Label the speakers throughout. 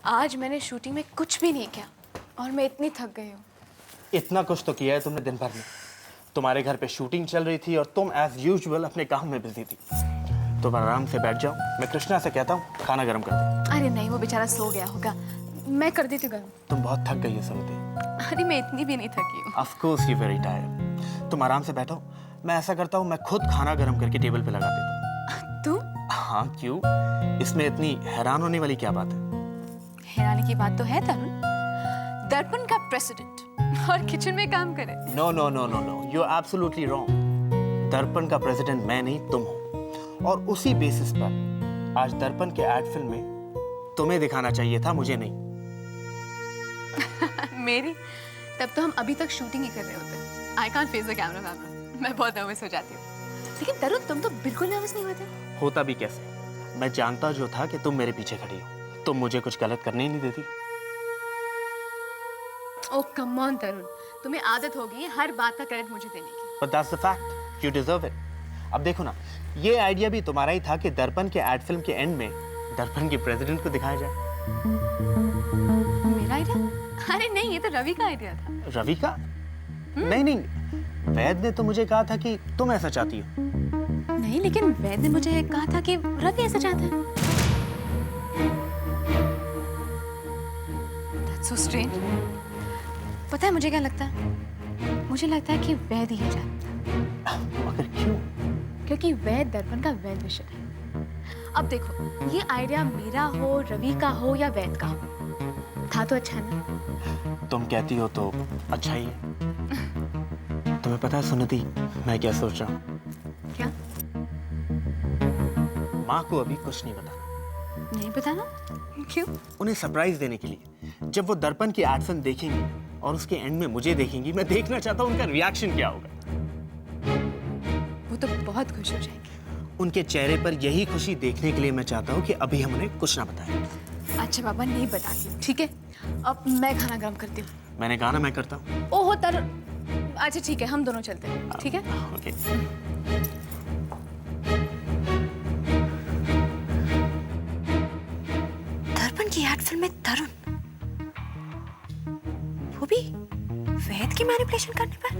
Speaker 1: आज मैंने शूटिंग में कुछ भी नहीं किया और मैं इतनी थक गई हूँ।
Speaker 2: इतना कुछ तो किया है तुमने दिन भर में। तुम्हारे घर पे शूटिंग चल रही थी और तुम एज यूजुअल अपने काम में बिजी थी। तुम आराम से बैठ जाओ, मैं कृष्णा से कहता हूँ खाना गर्म कर दे।
Speaker 1: अरे नहीं, वो बेचारा सो गया होगा, मैं कर देती हूँ गर्म।
Speaker 2: तुम बहुत थक गई हो सुनते।
Speaker 1: अरे मैं इतनी भी नहीं थकी हूँ।
Speaker 2: Of course you very tired. तुम आराम से बैठो, मैं ऐसा करता हूँ मैं खुद खाना गर्म करके टेबल पे लगा देता हूँ।
Speaker 1: तू?
Speaker 2: हाँ क्यों, इसमें इतनी हैरान होने वाली क्या बात है?
Speaker 1: हैरानी की बात तो है तरुण, दर्पण का प्रेसिडेंट और किचन में काम करे।
Speaker 2: No no no no no, you are absolutely wrong. Darpan का प्रेसिडेंट मैं नहीं तुम हो, और उसी बेसिस पर आज दर्पण के एड फिल्म में तुम्हें दिखाना चाहिए था, मुझे नहीं।
Speaker 1: मेरी? तब तो हम अभी तक शूटिंग ही कर रहे होते। I can't face the camera वैमरा, मैं बहुत नर्वस हो जाती हूँ। लेकिन तरुण तुम तो बिल्कुल नर्वस नहीं होते।
Speaker 2: होता भी कैसे, मैं जानता जो था कि तुम मेरे पीछे खड़ी हो, तुम मुझे कुछ गलत करने ही नहीं देती।
Speaker 1: ओह कम ऑन तरुण, तुम्हें आदत होगी हर बात का क्रेडिट मुझे देने की।
Speaker 2: But that's the fact, you deserve it. अब देखो ना, ये आइडिया भी तुम्हारा ही था कि दर्पण के एड फिल्म के एंड में दर्पण के प्रेसिडेंट को दिखाया जाए।
Speaker 1: मेरा आइडिया? अरे नहीं, ये तो रवि का आइडिया था।
Speaker 2: रवि का? नहीं नहीं, वैद ने तो मुझे कहा था कि तुम ऐसा चाहती हो।
Speaker 1: नहीं, लेकिन वैद ने मुझे कहा था कि रवि ऐसा चाहता है। That's so strange. पता है मुझे क्या लगता है? मुझे लगता है कि वैद ही जानता है।
Speaker 2: मगर क्यों?
Speaker 1: क्योंकि वैद दर्पण का वेल विशर है। अब देखो, ये आइडिया मेरा हो, रवि का हो या वैद का हो, था तो अच्छा ना?
Speaker 2: तुम कहती हो तो अच्छा ही है। तुम्हें पता है सुनिधि, मैं क्या सोच रहा हूँ?
Speaker 1: क्या?
Speaker 2: माँ को अभी कुछ नहीं बताना।
Speaker 1: नहीं बताना? क्यों?
Speaker 2: उन्हें सरप्राइज देने के लिए। जब वो दर्पण की एड फिल्म देखेंगी और उसके एंड में मुझे देखेंगी, मैं देखना चाहता हूँ उनका रिएक्शन क्या होगा।
Speaker 1: वो तो बहुत खुश हो जाएंगे।
Speaker 2: उनके चेहरे पर यही खुशी देखने के लिए मैं चाहता हूँ कि अभी हम उन्हें कुछ ना बताएं।
Speaker 1: अच्छा पापा, नहीं बताती हूँ, ठीक है? अब मैं खाना गर्म करती हूँ।
Speaker 2: मैंने कहा ना मैं करता हूँ।
Speaker 1: ओहो तरुण, अच्छा ठीक है, हम दोनों चलते हैं, ठीक है?
Speaker 2: ओके।
Speaker 3: दर्पण की एड फिल्म में तरुण, वो भी वैद की मैनिपुलेशन करने पर।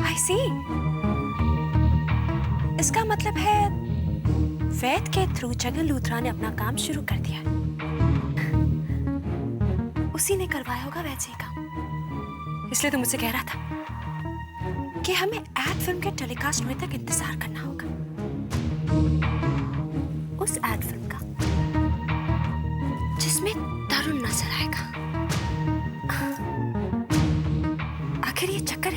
Speaker 3: आई सी, इसका मतलब है वैद के थ्रू जगन लूथरा ने अपना काम शुरू कर दिया। उसी ने करवाया होगा वैद से काम, इसलिए तो मुझसे कह रहा था कि हमें एड फिल्म के टेलीकास्ट होने तक इंतजार करना होगा। उस एड फिल्म का जिसमें तरुण नजर आएगा। आखिर ये चक्कर